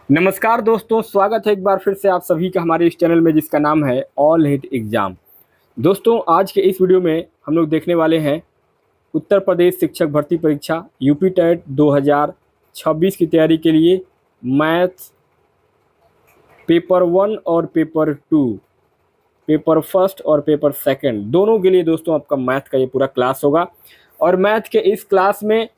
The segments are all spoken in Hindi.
नमस्कार दोस्तों, स्वागत है एक बार फिर से आप सभी का हमारे इस चैनल में जिसका नाम है ऑल हिट एग्ज़ाम। दोस्तों, आज के इस वीडियो में हम लोग देखने वाले हैं उत्तर प्रदेश शिक्षक भर्ती परीक्षा यूपी टेट 2026 की तैयारी के लिए मैथ्स पेपर 1 और पेपर 2, पेपर फर्स्ट और पेपर सेकंड दोनों के लिए दोस्तों आपका मैथ का ये पूरा क्लास होगा। और मैथ के इस क्लास में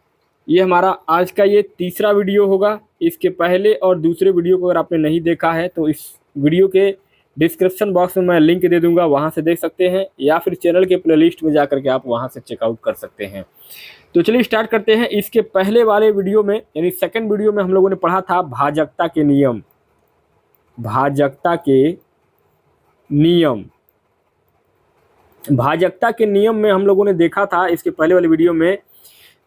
ये हमारा आज का ये तीसरा वीडियो होगा। इसके पहले और दूसरे वीडियो को अगर आपने नहीं देखा है तो इस वीडियो के डिस्क्रिप्शन बॉक्स में मैं लिंक दे दूंगा, वहां से देख सकते हैं, या फिर चैनल के प्लेलिस्ट में जाकर के आप वहां से चेकआउट कर सकते हैं। तो चलिए स्टार्ट करते हैं। इसके पहले वाले वीडियो में यानी सेकंड वीडियो में हम लोगों ने पढ़ा था भाजकता के नियम। भाजकता के नियम भाजकता के नियम में हम लोगों ने देखा था इसके पहले वाले वीडियो में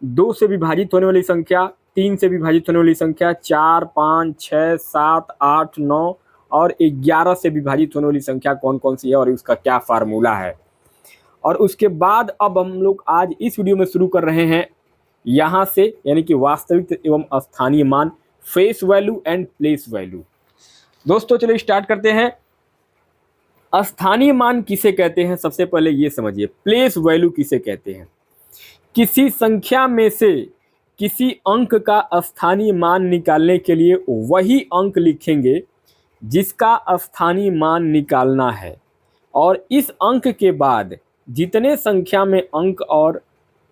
2 से विभाजित होने वाली संख्या, 3 से विभाजित होने वाली संख्या, 4, 5, 6, 7, 8, 9 और 11 से विभाजित होने वाली संख्या कौन कौन सी है और उसका क्या फार्मूला है। और उसके बाद अब हम लोग आज इस वीडियो में शुरू कर रहे हैं यहाँ से, यानी कि वास्तविक एवं स्थानीय मान, face value and place value. दोस्तों चलिए स्टार्ट करते हैं। स्थानीय मान किसे कहते हैं, सबसे पहले ये समझिए। प्लेस वैल्यू किसे कहते हैं? किसी संख्या में से किसी अंक का स्थानीय मान निकालने के लिए वही अंक लिखेंगे जिसका स्थानीय मान निकालना है, और इस अंक के बाद जितने संख्या में अंक और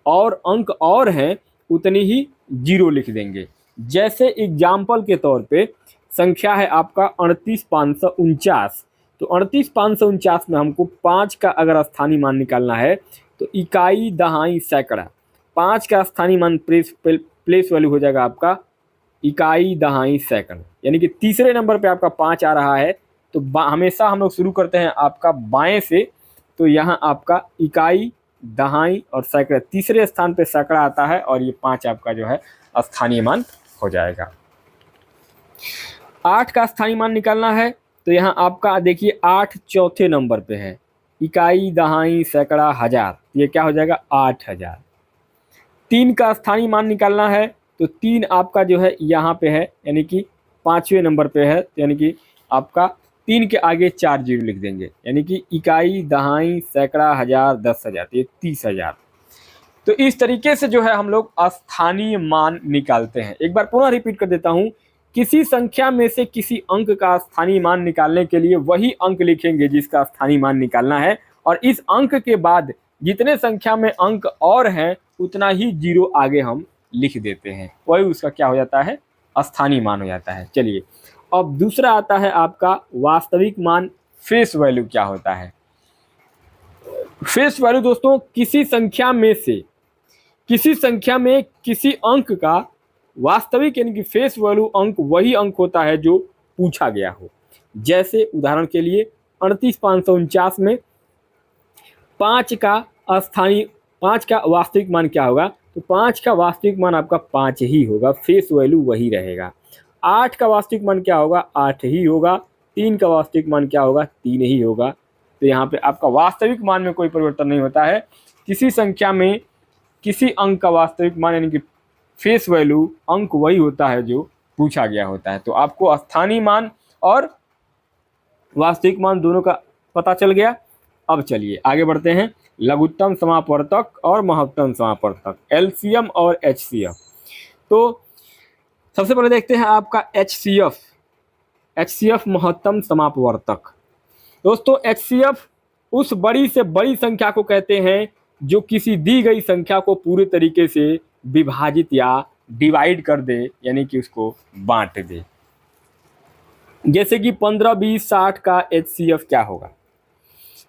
अंक और हैं उतनी ही जीरो लिख देंगे। जैसे एग्जाम्पल के तौर पे संख्या है आपका 38,549, तो 38,549 में हमको 5 का अगर स्थानीय मान निकालना है तो इकाई, दहाई, सैकड़ा। 5 का स्थानीय मान प्लेस वैल्यू हो जाएगा आपका इकाई, दहाई, सैकड़ा, यानी कि तीसरे नंबर पे आपका 5 आ रहा है। तो हमेशा हम लोग शुरू करते हैं आपका बाएं से, तो यहाँ आपका इकाई, दहाई और सैकड़ा, तीसरे स्थान पे सैकड़ा आता है और ये 5 आपका जो है स्थानीय मान हो जाएगा। 8 का स्थानीय मान निकालना है तो यहाँ आपका देखिए 8 चौथे नंबर पे है, इकाई, दहाई, सैकड़ा, हजार, ये क्या हो जाएगा 8000। 3 का स्थानीय मान निकालना है तो 3 आपका जो है यहाँ पे है, यानी कि 5वें नंबर पे है, यानी कि आपका 3 के आगे 4 जीरो लिख देंगे, यानी कि इकाई, दहाई, सैकड़ा, हजार, 10,000, ये 30,000। तो इस तरीके से जो है हम लोग स्थानीय मान निकालते हैं। एक बार पुनः रिपीट कर देता हूँ। किसी संख्या में से किसी अंक का स्थानीय मान निकालने के लिए वही अंक लिखेंगे जिसका स्थानीय मान निकालना है, और इस अंक के बाद जितने संख्या में अंक और हैं उतना ही जीरो आगे हम लिख देते हैं, वही उसका क्या हो जाता है, स्थानीय मान हो जाता है। चलिए अब दूसरा आता है आपका वास्तविक मान, फेस वैल्यू क्या होता है। फेस वैल्यू दोस्तों किसी संख्या में से किसी अंक का वास्तविक यानी कि फेस वैल्यू अंक वही अंक होता है जो पूछा गया हो। जैसे उदाहरण के लिए 38,549 में 5 का वास्तविक मान क्या होगा, तो 5 का वास्तविक मान आपका 5 ही होगा, फेस वैल्यू वही रहेगा। 8 का वास्तविक मान क्या होगा, 8 ही होगा। 3 का वास्तविक मान क्या होगा, 3 ही होगा। तो यहाँ पे आपका वास्तविक मान में कोई परिवर्तन नहीं होता है। किसी संख्या में किसी अंक का वास्तविक मान यानी कि फेस वैल्यू अंक वही होता है जो पूछा गया होता है। तो आपको स्थानीय मान और वास्तविक मान दोनों का पता चल गया। अब चलिए आगे बढ़ते हैं। लघुत्तम समापवर्तक और महत्तम समापवर्तक, एलसीएम और एचसीएफ। तो सबसे पहले देखते हैं आपका एचसीएफ महत्तम समापवर्तक। दोस्तों एचसीएफ उस बड़ी से बड़ी संख्या को कहते हैं जो किसी दी गई संख्या को पूरे तरीके से विभाजित या डिवाइड कर दे, यानी कि उसको बांट दे। जैसे कि 15, 20, 60 का एचसीएफ क्या होगा,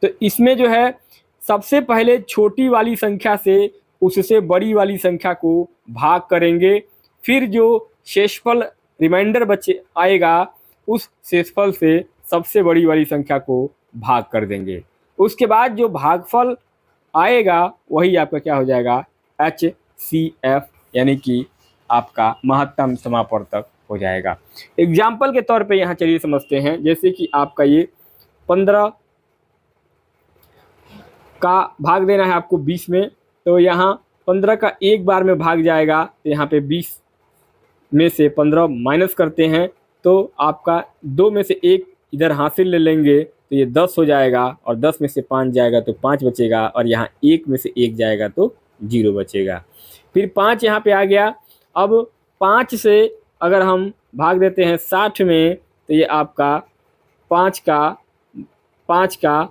तो इसमें जो है सबसे पहले छोटी वाली संख्या से उससे बड़ी वाली संख्या को भाग करेंगे, फिर जो शेषफल रिमाइंडर बचे आएगा उस शेषफल से सबसे बड़ी वाली संख्या को भाग कर देंगे। उसके बाद जो भागफल आएगा वही आपका क्या हो जाएगा, एचसीएफ, यानी कि आपका महत्तम समापवर्तक हो जाएगा। एग्जाम्पल के तौर पे यहाँ चलिए समझते हैं। जैसे कि आपका ये 15 का भाग देना है आपको 20 में, तो यहाँ 15 का एक बार में भाग जाएगा, तो यहाँ पे 20 में से 15 माइनस करते हैं तो आपका 2 में से 1 इधर हासिल ले लेंगे तो ये 10 हो जाएगा, और 10 में से 5 जाएगा तो 5 बचेगा, और यहाँ 1 में से 1 जाएगा तो 0 बचेगा। फिर 5 यहाँ पे आ गया। अब 5 से अगर हम भाग देते हैं 60 में तो ये आपका 5 का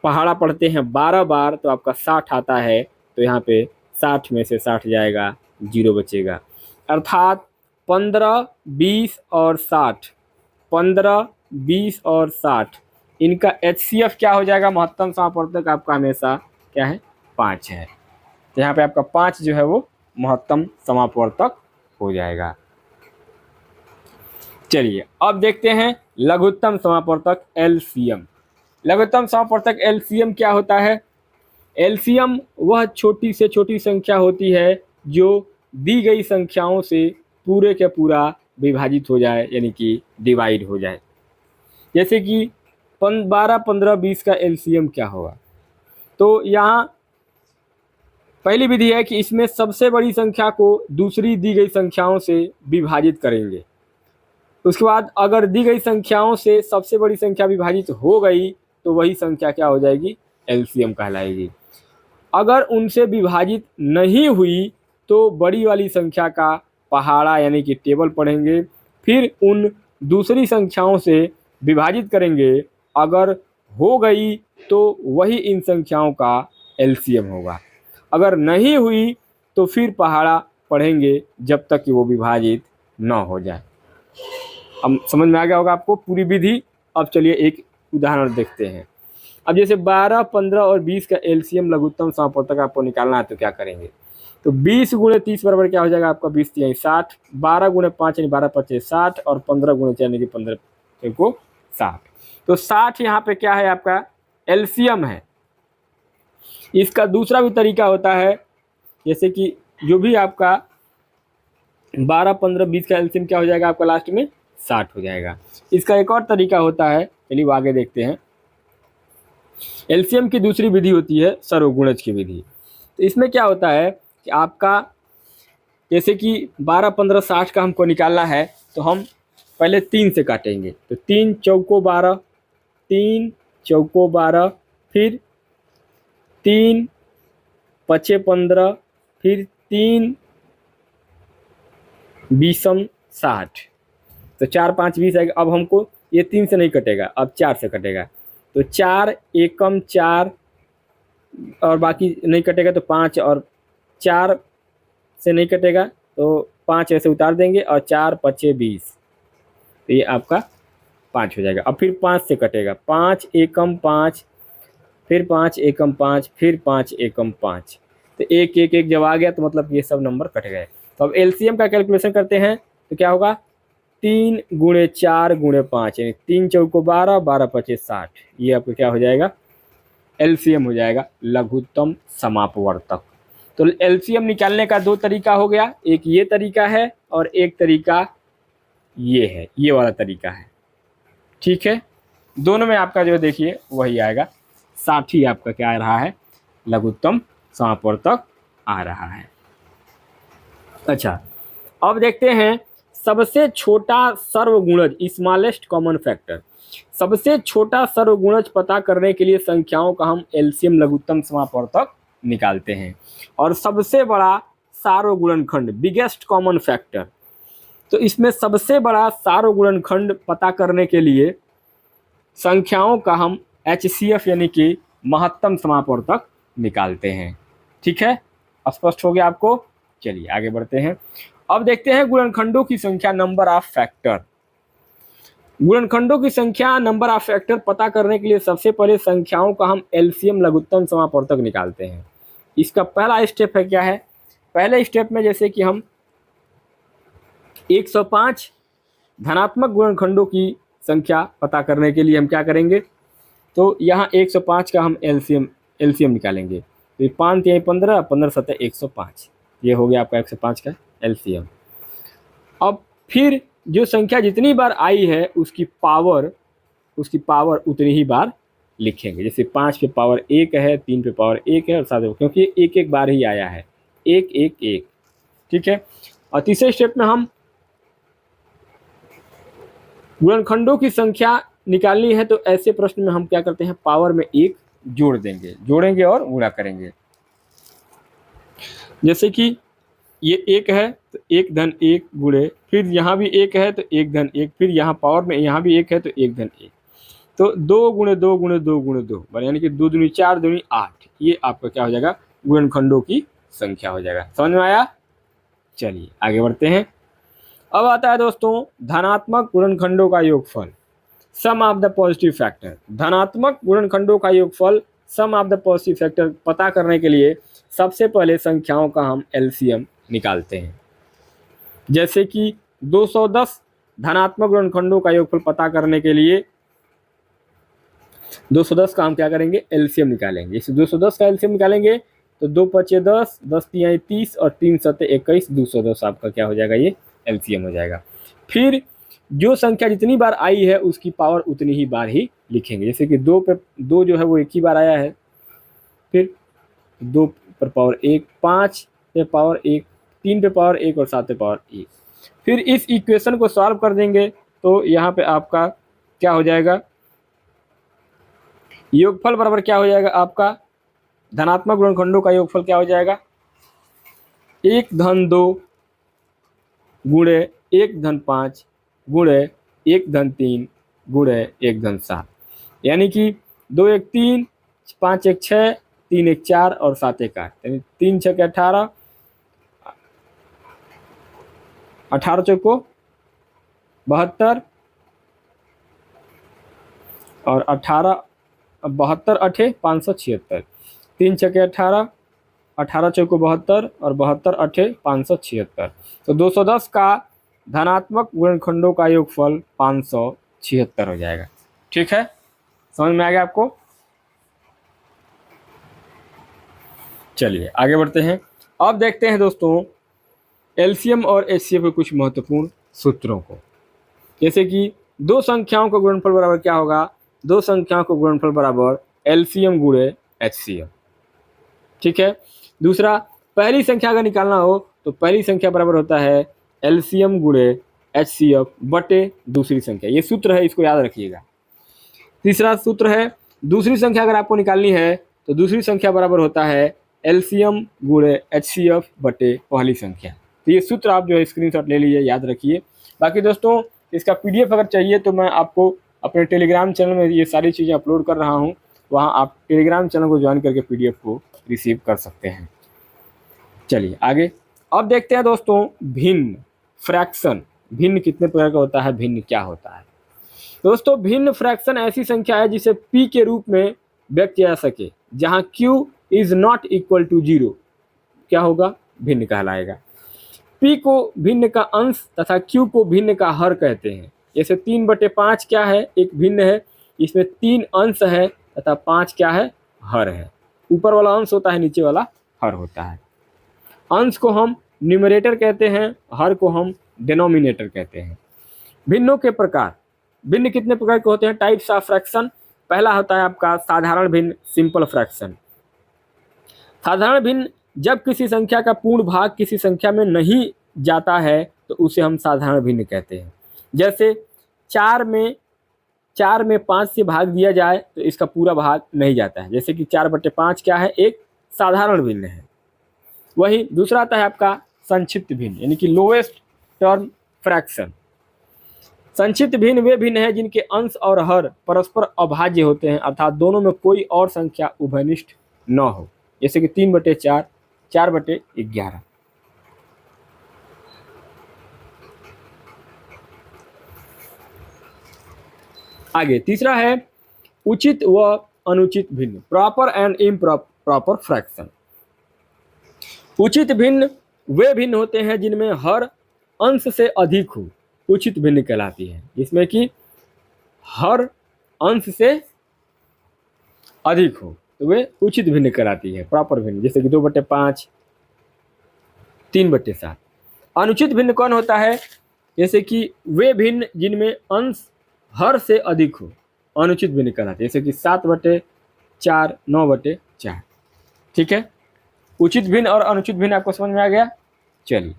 पहाड़ा पढ़ते हैं 12 बार तो आपका 60 आता है। तो यहाँ पे 60 में से 60 जाएगा, 0 बचेगा। अर्थात 15, 20 और 60, 15, 20 और 60 इनका HCF क्या हो जाएगा, महत्तम समापवर्तक आपका हमेशा क्या है, 5 है। तो यहाँ पे आपका 5 जो है वो महत्तम समापवर्तक हो जाएगा। चलिए अब देखते हैं लघुत्तम समापवर्तक LCM। लघुत्तम समापवर्तक LCM क्या होता है? LCM वह छोटी से छोटी संख्या होती है जो दी गई संख्याओं से पूरे का पूरा विभाजित हो जाए, यानी कि डिवाइड हो जाए। जैसे कि 12, 15, 20 का LCM क्या होगा? तो यहाँ पहली विधि है कि इसमें सबसे बड़ी संख्या को दूसरी दी गई संख्याओं से विभाजित करेंगे। उसके बाद अगर दी गई संख्याओं से सबसे बड़ी संख्या विभाजित हो गई तो वही संख्या क्या हो जाएगी, LCM कहलाएगी। अगर उनसे विभाजित नहीं हुई तो बड़ी वाली संख्या का पहाड़ा यानी कि टेबल पढ़ेंगे, फिर उन दूसरी संख्याओं से विभाजित करेंगे। अगर हो गई तो वही इन संख्याओं का LCM होगा। अगर नहीं हुई तो फिर पहाड़ा पढ़ेंगे जब तक कि वो विभाजित न हो जाए। अब समझ में आ गया होगा आपको पूरी विधि। अब चलिए एक उदाहरण देखते हैं। अब जैसे 12, 15 और 20 का LCM लघुत्तम समापवर्तक आपको निकालना है तो क्या करेंगे? तो 20 × 30 बराबर क्या हो जाएगा आपका, 20 × 60, 12 × 5 यानी 12 × 5 60, और 15 × 4 यानी कि 15 को 60। तो 60 यहाँ पे क्या है, आपका LCM है। इसका दूसरा भी तरीका होता है, जैसे कि जो भी आपका 12, 15, 20 का LCM क्या हो जाएगा आपका लास्ट में 60 हो जाएगा। इसका एक और तरीका होता है, चलिए वो आगे देखते हैं। LCM की दूसरी विधि होती है सर्वगुणज की विधि। तो इसमें क्या होता है कि आपका जैसे कि 12, 15, 60 का हमको निकालना है तो हम पहले 3 से काटेंगे। तो 3 चौको 12, 3 चौको 12, फिर 3 पचे 15, फिर 3 बीसम 60। तो 4, 5, 20 आएगा। अब हमको ये 3 से नहीं कटेगा, अब 4 से कटेगा। तो 4 एकम 4 और बाकी नहीं कटेगा तो 5, और 4 से नहीं कटेगा तो 5 ऐसे उतार देंगे, और 4 पचे 20, तो ये आपका 5 हो जाएगा। अब फिर 5 से कटेगा, 5 एकम 5, फिर 5 एकम 5, फिर 5 एकम 5। तो 1 1 1 जब आ गया तो मतलब ये सब नंबर कट गए। तो अब LCM का कैलकुलेशन करते हैं तो क्या होगा, 3 × 4 × 5 यानी 3 चौको 12, 12 पचे 60। ये आपको क्या हो जाएगा, LCM हो जाएगा लघुत्तम समापवर्तक। तो LCM निकालने का 2 तरीका हो गया, एक ये तरीका है और एक तरीका ये है, ये वाला तरीका है। ठीक है, दोनों में आपका जो देखिए वही आएगा, 60 ही आपका क्या आ रहा है, लघुत्तम समापवर्तक आ रहा है। अच्छा, अब देखते हैं सबसे छोटा सर्वगुणज, स्मॉलेस्ट कॉमन फैक्टर। सबसे छोटा सर्वगुणज पता करने के लिए संख्याओं का हम LCM लघुत्तम समापवर्तक निकालते हैं। और सबसे बड़ा सार्वगुणनखंड, बिगेस्ट कॉमन फैक्टर, तो इसमें सबसे बड़ा सार्वगुणनखंड पता करने के लिए संख्याओं का हम HCF यानी कि महत्तम समापवर्तक निकालते हैं। ठीक है, स्पष्ट हो गया आपको? चलिए आगे बढ़ते हैं। अब देखते हैं गुणनखंडों की संख्या, नंबर ऑफ फैक्टर। गुणनखंडों की संख्या, नंबर ऑफ फैक्टर पता करने के लिए सबसे पहले संख्याओं का हम LCM लघुत्तम समापवर्तक निकालते हैं। इसका पहला स्टेप है क्या है, पहले स्टेप में जैसे कि हम 105 धनात्मक गुणनखंडों की संख्या पता करने के लिए हम क्या करेंगे, तो यहाँ 105 का हम LCM निकालेंगे। तो 5 3 15, 15 7 105, ये हो गया आपका 105 का LCM। अब फिर जो संख्या जितनी बार आई है उसकी पावर उतनी ही बार लिखेंगे। जैसे 5 पे पावर 1 है, 3 पे पावर 1 है और 7 क्योंकि एक एक बार ही आया है, 1 1 1। ठीक है, और तीसरे स्टेप में हम गुणनखंडों की संख्या निकालनी है तो ऐसे प्रश्न में हम क्या करते हैं, पावर में 1 जोड़ देंगे, जोड़ेंगे और गुणा करेंगे। जैसे कि ये 1 है तो 1 धन 1 गुणे, फिर यहाँ भी 1 है तो 1 धन 1, फिर यहाँ पावर में यहाँ भी 1 है तो 1 धन 1, तो 2 गुणे 2 गुणे 2 गुणे 2, यानी कि 2 दूनी 4 दूनी 8, ये आपका क्या हो जाएगा, गुणनखंडों की संख्या हो जाएगा। समझ में आया? चलिए आगे बढ़ते हैं। अब आता है दोस्तों धनात्मक गुणनखंडों का योगफल, सम ऑफ द पॉजिटिव फैक्टर। धनात्मक गुणनखंडों का योगफल, सम ऑफ द पॉजिटिव फैक्टर पता करने के लिए सबसे पहले संख्याओं का हम एलसीएम निकालते हैं। जैसे कि 210 धनात्मक गुणनखंडों का योगफल पता करने के लिए 210 का हम क्या करेंगे, एलसीएम निकालेंगे। इस 210 का एलसीएम निकालेंगे तो 2 पचे 10, 10 तिहाई 30 और 3 सते 21, 210 आपका क्या हो जाएगा, ये एलसीएम हो जाएगा। फिर जो संख्या जितनी बार आई है उसकी पावर उतनी ही बार ही लिखेंगे। जैसे कि 2 पे 2 जो है वो 1 ही बार आया है, फिर 2 पर पावर 1, 5 पे पावर 1, 3 पे पावर 1 और 7 पे पावर 1। फिर इस इक्वेशन को सॉल्व कर देंगे तो यहाँ पे आपका क्या हो जाएगा, योगफल बराबर क्या हो जाएगा आपका, धनात्मक गुणनखंडों का योगफल क्या हो जाएगा, 1 धन 2 गुणे 1 धन 5 गुणे 1 धन 3 गुणे 1 धन 7, यानी कि 2 1 3, 5 1 6, 3 1 4 और 7 1 8, यानी 3 6 18, 18 चौको 72 और 18 72 8 576, 3 6 18, 18 चौको 72 और 72 8 576, तो 210 का धनात्मक गुणनखंडों का योगफल 576 हो जाएगा। ठीक है, समझ में आ गया आपको? चलिए आगे बढ़ते हैं। अब देखते हैं दोस्तों एलसीएम और एचसीएफ के कुछ महत्वपूर्ण सूत्रों को। जैसे कि दो संख्याओं का गुणनफल बराबर क्या होगा, दो संख्याओं का गुणनफल बराबर एलसीएम गुणे एचसीएफ। ठीक है, दूसरा पहली संख्या अगर निकालना हो तो पहली संख्या बराबर होता है एलसीएम गुणे एचसीएफ बटे दूसरी संख्या, ये सूत्र है, इसको याद रखिएगा। तीसरा सूत्र है दूसरी संख्या अगर आपको निकालनी है तो दूसरी संख्या बराबर होता है एलसीएम गुणे एचसीएफ बटे पहली संख्या। तो ये सूत्र आप जो है स्क्रीनशॉट ले लीजिए, याद रखिए। बाकी दोस्तों इसका पीडीएफ अगर चाहिए तो मैं आपको अपने टेलीग्राम चैनल में ये सारी चीज़ें अपलोड कर रहा हूँ, वहाँ आप टेलीग्राम चैनल को ज्वाइन करके पीडीएफ को रिसीव कर सकते हैं। चलिए आगे अब देखते हैं दोस्तों भिन्न फ्रैक्शन। भिन्न कितने प्रकार का होता है, भिन्न क्या होता है? दोस्तों भिन्न फ्रैक्शन ऐसी संख्या है जिसे p के रूप में व्यक्त किया जा सके जहां q is not equal to 0, क्या होगा, भिन्न कहलाएगा। p को भिन्न का अंश तथा q को भिन्न का हर कहते हैं। जैसे 3/5 क्या है, एक भिन्न है, इसमें 3 अंश है तथा 5 क्या है, हर है। ऊपर वाला अंश होता है, नीचे वाला हर होता है। अंश को हम न्यूमरेटर कहते हैं, हर को हम डिनोमिनेटर कहते हैं। भिन्नों के प्रकार, भिन्न कितने प्रकार के होते हैं, टाइप्स ऑफ फ्रैक्शन। पहला होता है आपका साधारण भिन्न, सिंपल फ्रैक्शन। साधारण भिन्न जब किसी संख्या का पूर्ण भाग किसी संख्या में नहीं जाता है तो उसे हम साधारण भिन्न कहते हैं। जैसे 4 में 5 से भाग दिया जाए तो इसका पूरा भाग नहीं जाता है, जैसे कि 4/5 क्या है, एक साधारण भिन्न है। वही दूसरा आता है आपका संक्षिप्त भिन्न, यानी कि लोएस्ट टर्म फ्रैक्शन। संक्षिप्त भिन्न वे भिन्न है जिनके अंश और हर परस्पर अभाज्य होते हैं, अर्थात दोनों में कोई और संख्या उभयनिष्ठ न हो। जैसे कि 3/4, 4/11। आगे तीसरा है उचित व अनुचित भिन्न, प्रॉपर एंड इम्प्रॉपर फ्रैक्शन। उचित भिन्न वे भिन्न होते हैं जिनमें हर अंश से अधिक हो, उचित भिन्न कहलाती है। जिसमें कि हर अंश से अधिक हो तो वे उचित भिन्न कहलाती है, प्रॉपर भिन्न। जैसे कि 2/5, 3/7। अनुचित भिन्न कौन होता है, जैसे कि वे भिन्न जिनमें अंश हर से अधिक हो, अनुचित भिन्न कहलाते हैं। जैसे कि 7/4, 9/4। ठीक है, उचित भिन्न और अनुचित भिन्न आपको समझ में आ गया। चलिए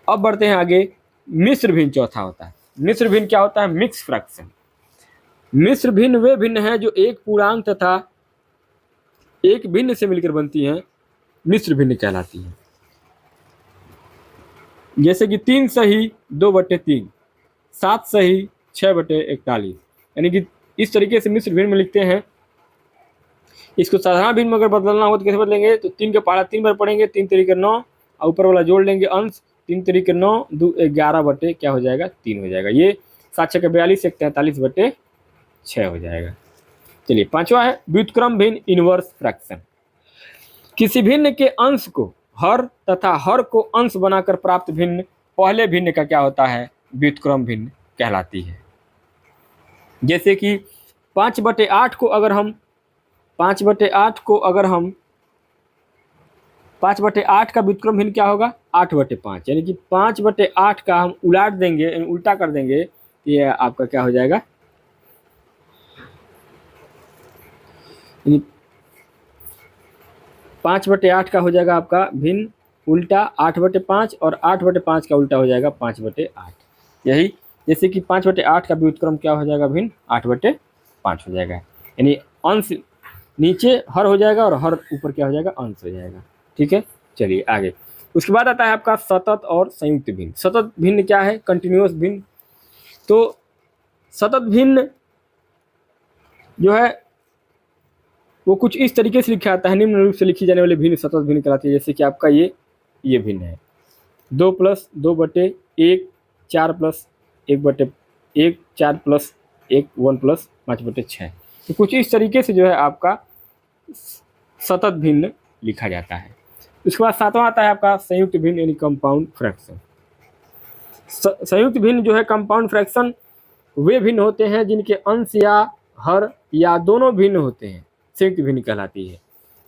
अब बढ़ते हैं आगे। मिश्र भिन्न चौथा होता है। मिश्र भिन्न क्या होता है? Mix fraction. मिश्र भिन्न वे भिन्न हैं जो एक पूर्णांक तथा एक भिन्न से मिलकर बनती हैं, मिश्र भिन्न कहलाती है। जैसे कि 3 सही 2/3, 7 सही 6/41, यानी कि इस तरीके से मिश्र भिन्न में लिखते हैं। इसको साधारण भिन्न में अगर बदलना हो तो कैसे बदलेंगे? तो 3 का पहाड़ा 3 बार पढ़ेंगे, 3 तिरिक 9, और ऊपर वाला जोड़ लेंगे अंश, 3 तिरिक 9 2 11 बटे क्या हो जाएगा? 3 हो जाएगा। ये 7 6 42, 43/6 हो जाएगा। चलिए पांचवा है व्युत्क्रम भिन्न इनवर्स फ्रैक्शन। किसी भिन्न के अंश को हर तथा हर को अंश बनाकर प्राप्त भिन्न पहले भिन्न का क्या होता है? व्युत्क्रम भिन्न कहलाती है। जैसे कि 5/8 को अगर हम 5/8 का व्युत्क्रम भिन्न क्या होगा? 8/5, यानी कि 5/8 का हम उलाट देंगे, उल्टा कर देंगे, तो ये आपका क्या हो जाएगा? 5/8 का हो जाएगा आपका भिन्न उल्टा 8/5, और 8/5 का उल्टा हो जाएगा 5/8। यही जैसे कि 5/8 का व्युत्क्रम क्या हो जाएगा? भिन्न 8/5 हो जाएगा, यानी अंश नीचे हर हो जाएगा और हर ऊपर क्या हो जाएगा? अंश हो जाएगा। ठीक है, चलिए आगे। उसके बाद आता है आपका सतत और संयुक्त भिन्न। सतत भिन्न क्या है? कंटिन्यूअस भिन्न। तो सतत भिन्न जो है वो कुछ इस तरीके से लिखा जाता है, निम्न रूप से लिखी जाने वाली भिन्न सतत भिन्न कहलाती है। जैसे कि आपका ये भिन्न है 2 + 2/1, 4 + 1/1, 4 + 1 1 + 5/6। तो कुछ इस तरीके से जो है आपका सतत भिन्न लिखा जाता है। उसके बाद सातवां आता है आपका संयुक्त भिन्न यानी कंपाउंड फ्रैक्शन। संयुक्त भिन्न जो है कंपाउंड फ्रैक्शन वे भिन्न होते हैं जिनके अंश या हर या दोनों भिन्न होते हैं, संयुक्त भिन्न कहलाती है।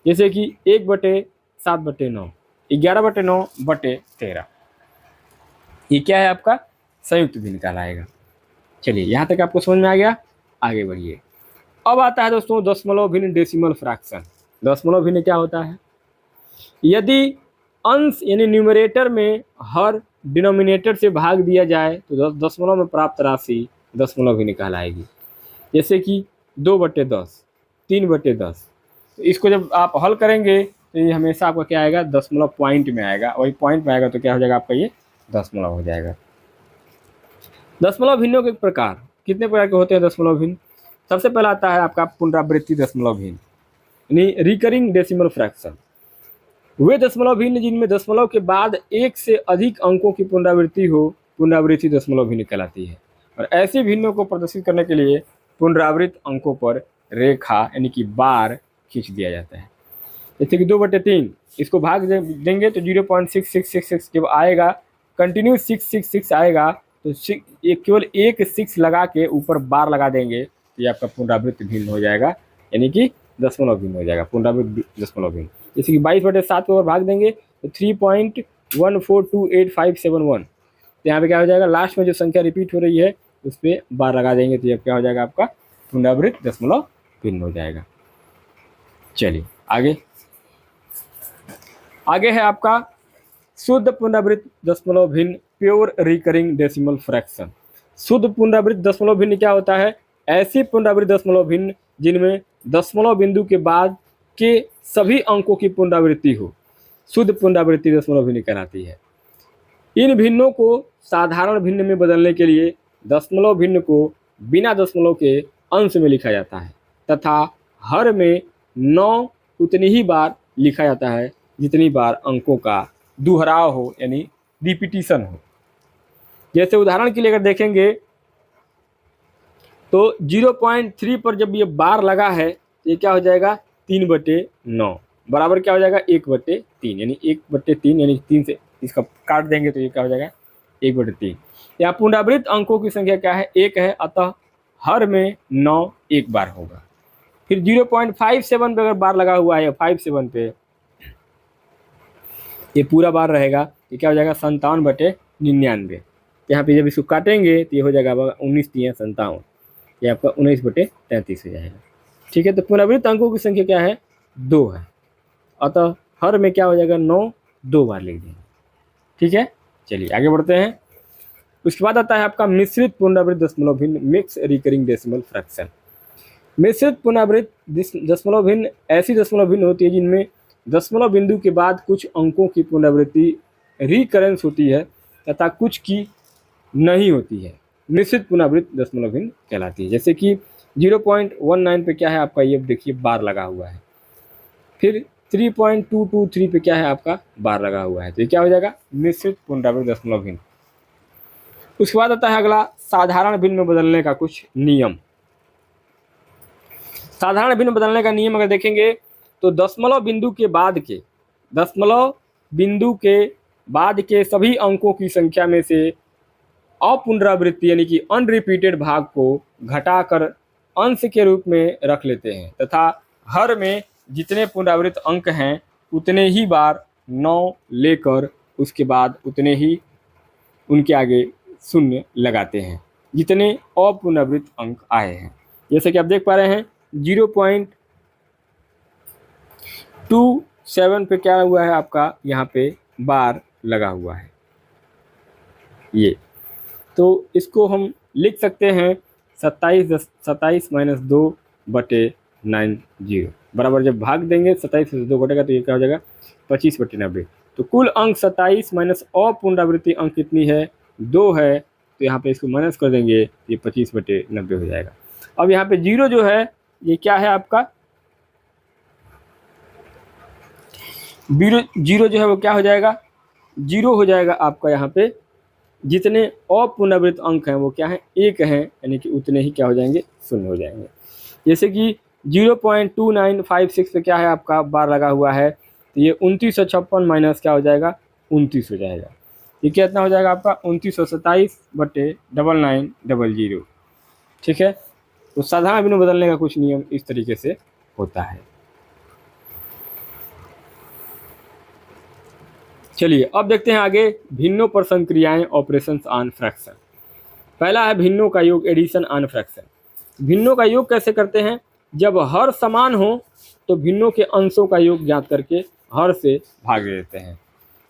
जैसे कि 1/7/9, 11/9/13, ये क्या है आपका? संयुक्त भिन्न कहलाएगा। चलिए यहाँ तक आपको समझ में आ गया, आगे बढ़िए। अब आता है दोस्तों दशमलव भिन्न डेसिमल फ्रैक्शन। दशमलव भिन्न क्या होता है? यदि अंश यानी न्यूमरेटर में हर डिनोमिनेटर से भाग दिया जाए तो दशमलव में प्राप्त राशि दशमलव भिन्न कहलाएगी। जैसे कि 2/10, 3/10, तो इसको जब आप हल करेंगे तो ये हमेशा आपका क्या आएगा? दशमलव पॉइंट में आएगा, वही पॉइंट में आएगा तो क्या हो जाएगा आपका? ये दशमलव हो जाएगा। दशमलव भिन्नों के प्रकार कितने प्रकार के होते हैं दशमलव भिन्न? सबसे पहला आता है आपका पुनरावृत्ति दशमलव भिन्न यानी रिकरिंग डेसिमल फ्रैक्शन। वे दशमलव भिन्न जिनमें दशमलव के बाद एक से अधिक अंकों की पुनरावृत्ति हो, पुनरावृत्ति दशमलव भिन्न कहलाती है। और ऐसे भिन्नों को प्रदर्शित करने के लिए पुनरावृत्त अंकों पर रेखा यानी कि बार खींच दिया जाता है। जैसे कि 2/3 इसको भाग देंगे तो 0.6666 जब आएगा, कंटिन्यू 666 आएगा तो ये केवल एक 6 लगा के ऊपर बार लगा देंगे तो ये आपका पुनरावृत्त भिन्न हो जाएगा, यानी कि दशमलव भिन्न हो जाएगा, पुनरावृत्त दशमलव भिन्न। जैसे कि 22/7 को भाग देंगे तो 3.1428571, तो यहाँ पे क्या हो जाएगा? लास्ट में जो संख्या रिपीट हो रही है उस पर बार लगा देंगे तो ये क्या हो जाएगा? आपका पुनरावृत्त दशमलव भिन्न हो जाएगा। चलिए आगे है आपका शुद्ध पुनरावृत्त दशमलव भिन्न प्योर रिकरिंग डेसिमल फ्रैक्शन। शुद्ध पुनरावृत्त दशमलव भिन्न क्या होता है? ऐसी पुनरावृत्त दशमलव भिन्न जिनमें दशमलव बिंदु के बाद के सभी अंकों की पुनरावृत्ति हो, शुद्ध पुनरावृत्ति दशमलव भिन्न कहलाती है। इन भिन्नों को साधारण भिन्न में बदलने के लिए दशमलव भिन्न को बिना दशमलव के अंश में लिखा जाता है तथा हर में 9 उतनी ही बार लिखा जाता है जितनी बार अंकों का दोहराव हो, यानी रिपीटिशन हो। जैसे उदाहरण के लिए अगर देखेंगे तो 0.3 पर जब ये बार लगा है ये क्या हो जाएगा? 3/9 बराबर क्या हो जाएगा? 1/3, यानी 1/3, यानी 3 से इसका काट देंगे तो ये क्या हो जाएगा? 1/3। यहाँ पुनरावृत्त अंकों की संख्या क्या है? 1 है, अतः हर में 9 एक बार होगा। फिर 0.57 पे अगर बार लगा हुआ है 57 पे ये पूरा बार रहेगा, ये क्या हो जाएगा? 57/99। यहाँ पे जब इसको काटेंगे तो ये हो जाएगा 19×3 = 57, ये आपका 19/33 हो जाएगा। ठीक है, तो पुनरावृत्त अंकों की संख्या क्या है? 2 है, अतः हर में क्या हो जाएगा? 9 2 बार लिख देंगे। ठीक है, चलिए आगे बढ़ते हैं। उसके बाद आता है आपका मिश्रित पुनरावृत्त दशमलव भिन्न, मिक्स रिकरिंग डेसिमल फ्रैक्शन। मिश्रित पुनरावृत्त दशमलव भिन्न ऐसी दशमलव भिन्न होती है जिनमें दशमलव बिंदु के बाद कुछ अंकों की पुनरावृत्ति रिकरेंस होती है तथा कुछ की नहीं होती है, मिश्रित पुनरावृत्त दशमलव भिन्न कहलाती है। जैसे कि 0.19 पे क्या है आपका, ये देखिए बार लगा हुआ है। फिर 3.223 पे क्या है आपका, बार लगा हुआ है। तो ये क्या हो जाएगा, मिश्रित पुनरावृत्त दशमलव भिन्न। उसके बाद आता है अगला साधारण भिन्न में बदलने का कुछ नियम। साधारण भिन्न बदलने का नियम अगर देखेंगे तो दशमलव बिंदु के बाद के सभी अंकों की संख्या में से अपुनरावृत्ति यानी कि अनरिपीटेड भाग को घटाकर अंश के रूप में रख लेते हैं तथा हर में जितने पुनरावृत्त अंक हैं उतने ही बार 9 लेकर उसके बाद उतने ही उनके आगे शून्य लगाते हैं जितने अपुनरावृत्त अंक आए हैं। जैसे कि आप देख पा रहे हैं 0.27 पे क्या हुआ है आपका, यहाँ पे बार लगा हुआ है ये। तो इसको हम लिख सकते हैं 27-2/90 बराबर, जब भाग देंगे 27 से 2 घटेगा तो ये क्या हो जाएगा 25/90। तो कुल अंक 27 माइनस अपुनरावृत्ति अंक कितनी है, 2 है। तो यहाँ पे इसको माइनस कर देंगे, ये 25/90 हो जाएगा। अब यहाँ पे 0 जो है ये क्या है आपका, 0 जो है वो क्या हो जाएगा, 0 हो जाएगा आपका। यहाँ पे जितने अपुनरावृत्त अंक हैं वो क्या है, 1 हैं, यानी कि उतने ही क्या हो जाएंगे, शून्य हो जाएंगे। जैसे कि 0.2956 पे क्या है आपका, बार लगा हुआ है। तो ये 2956 माइनस क्या हो जाएगा, 29 हो जाएगा। ये कितना हो जाएगा आपका 2927/9900। ठीक है। तो साधारण भिन्न बदलने का कुछ नियम इस तरीके से होता है। चलिए अब देखते हैं आगे भिन्नों पर संक्रियाएं, ऑपरेशंस ऑन फ्रैक्शन। पहला है भिन्नों का योग, एडिशन ऑन फ्रैक्शन। भिन्नों का योग कैसे करते हैं, जब हर समान हो तो भिन्नों के अंशों का योग ज्ञात करके हर से भाग देते हैं।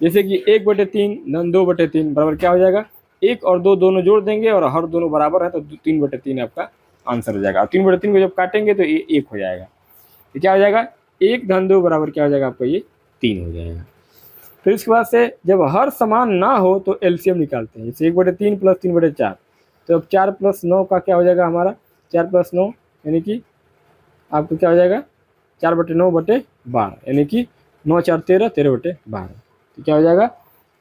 जैसे कि 1/3 धन 2/3 बराबर क्या हो जाएगा, 1 और 2 दोनों जोड़ देंगे और हर दोनों बराबर है तो 3/3 आपका आंसर हो जाएगा। और 3/3 को जब काटेंगे तो ये 1 हो जाएगा। ये क्या हो जाएगा, 1 धन 2 बराबर क्या हो जाएगा आपका, ये 3 हो जाएगा। फिर इसके बाद से जब हर समान ना हो तो एलसीएम निकालते हैं। जैसे 1/3 प्लस 3/4, तो अब 4 + 9 का क्या हो जाएगा हमारा, 4 + 9 यानी कि आपको क्या हो जाएगा 4/9/12, यानी कि 9 4 13, 13/12। तो क्या हो जाएगा,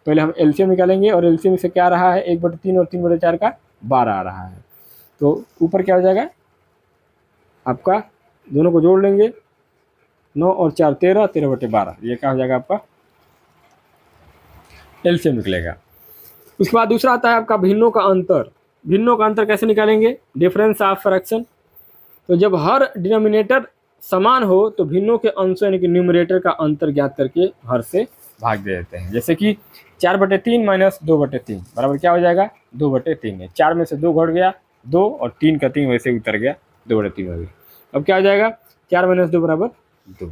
पहले हम एलसीएम निकालेंगे और एलसीएम से क्या आ रहा है, 1/3 और 3/4 का 12 आ रहा है। तो ऊपर क्या हो जाएगा आपका, दोनों को जोड़ लेंगे, 9 और 4 13, 13/12, ये क्या हो जाएगा आपका एलसीएम निकलेगा। उसके बाद दूसरा आता है आपका भिन्नों का अंतर। भिन्नों का अंतर कैसे निकालेंगे, डिफरेंस ऑफ फ्रैक्शन। तो जब हर डिनोमिनेटर समान हो तो भिन्नों के अंशों यानी कि न्यूमरेटर का अंतर ज्ञात करके हर से भाग दे देते हैं। जैसे कि 4/3 माइनस 2/3 बराबर क्या हो जाएगा, 2/3 है। 4 में से 2 घट गया 2 और 3 का 3 वैसे उतर गया, 2/3 हो गया। अब क्या हो जाएगा 4 - 2 बराबर 2।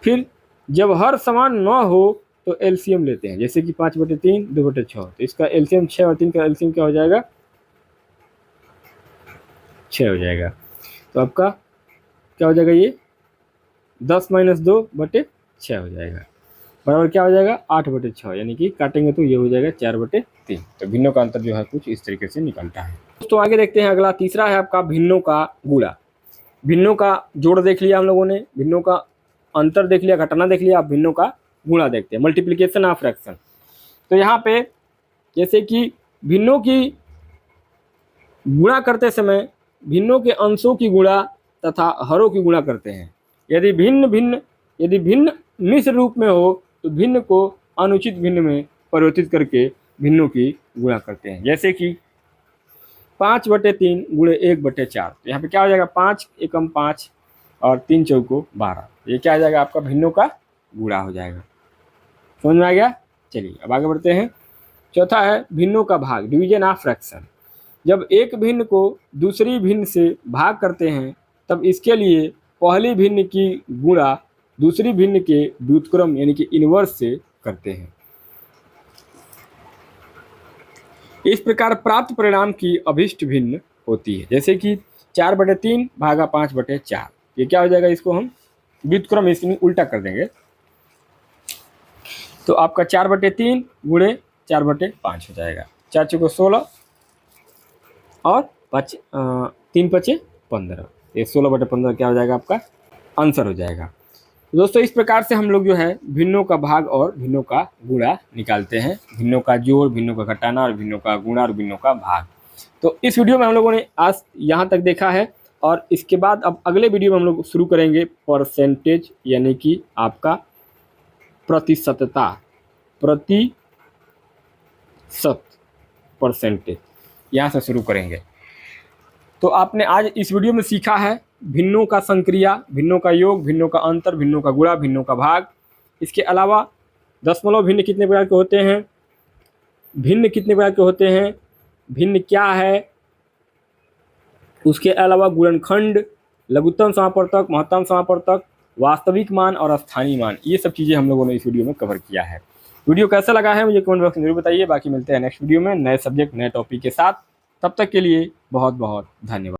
फिर जब हर समान न हो तो एलसीएम लेते हैं। जैसे कि 5/3 2/6, तो इसका एलसीएम 6 और 3 का एलसीएम क्या हो जाएगा 6 हो जाएगा। तो आपका क्या हो जाएगा, ये 10 - 2/6 हो जाएगा बराबर क्या हो जाएगा 8/6, यानी कि काटेंगे तो ये हो जाएगा 4/3। तो भिन्नों का अंतर जो है कुछ इस तरीके से निकलता है। दोस्तों आगे देखते हैं अगला, तीसरा है आपका भिन्नों का गुणा। भिन्नों का जोड़ देख लिया हम लोगों ने, भिन्नों का अंतर देख लिया, घटाना देख लिया। अब भिन्नों का गुणा देखते हैं, मल्टीप्लिकेशन ऑफ फ्रैक्शन। तो यहाँ पे जैसे कि भिन्नों की गुणा करते समय भिन्नों के अंशों की गुणा तथा हरों की गुणा करते हैं। यदि भिन्न मिश्र रूप में हो तो भिन्न को अनुचित भिन्न में परिवर्तित करके भिन्नों की गुणा करते हैं। जैसे कि 5/3 × 1/4, तो यहाँ पे क्या हो जाएगा 5 एकम 5 और 3 चौको 12। ये क्या आ जाएगा आपका भिन्नों का गुणा हो जाएगा। समझ में आ गया। चलिए अब आगे बढ़ते हैं। चौथा है भिन्नों का भाग, डिवीजन ऑफ फ्रैक्शन। जब एक भिन्न को दूसरी भिन्न से भाग करते हैं तब इसके लिए पहली भिन्न की गुणा दूसरी भिन्न के व्युत्क्रम यानी कि इनवर्स से करते हैं। इस प्रकार प्राप्त परिणाम की अभिष्ट भिन्न होती है। जैसे कि 4/3 भागा 5/4, ये क्या हो जाएगा, इसको हम व्युत्क्रम इसमें उल्टा कर देंगे। तो आपका 4/3 गुणे 4/5 हो जाएगा। 4 चौको 16 और 3 5 15, ये 16/15 क्या हो जाएगा, आपका आंसर हो जाएगा। दोस्तों इस प्रकार से हम लोग जो है भिन्नों का भाग और भिन्नों का गुणा निकालते हैं, भिन्नों का जोड़, भिन्नों का घटाना और भिन्नों का गुणा और भिन्नों का भाग। तो इस वीडियो में हम लोगों ने आज यहाँ तक देखा है, और इसके बाद अब अगले वीडियो में हम लोग शुरू करेंगे परसेंटेज, यानी कि आपका प्रतिशतता, प्रतिशत परसेंटेज, यहाँ से शुरू करेंगे। तो आपने आज इस वीडियो में सीखा है भिन्नों का संक्रिया, भिन्नों का योग, भिन्नों का अंतर, भिन्नों का गुणा, भिन्नों का भाग। इसके अलावा दशमलव भिन्न कितने प्रकार के होते हैं, भिन्न कितने प्रकार के होते हैं, भिन्न क्या है, उसके अलावा गुणनखंड, लघुत्तम समापवर्तक, महत्तम समापवर्तक, वास्तविक मान और स्थानीय मान, ये सब चीज़ें हम लोगों ने इस वीडियो में कवर किया है। वीडियो कैसा लगा है मुझे कमेंट बॉक्स में जरूर बताइए। बाकी मिलते हैं नेक्स्ट वीडियो में नए सब्जेक्ट, नए टॉपिक के साथ। तब तक के लिए बहुत बहुत धन्यवाद।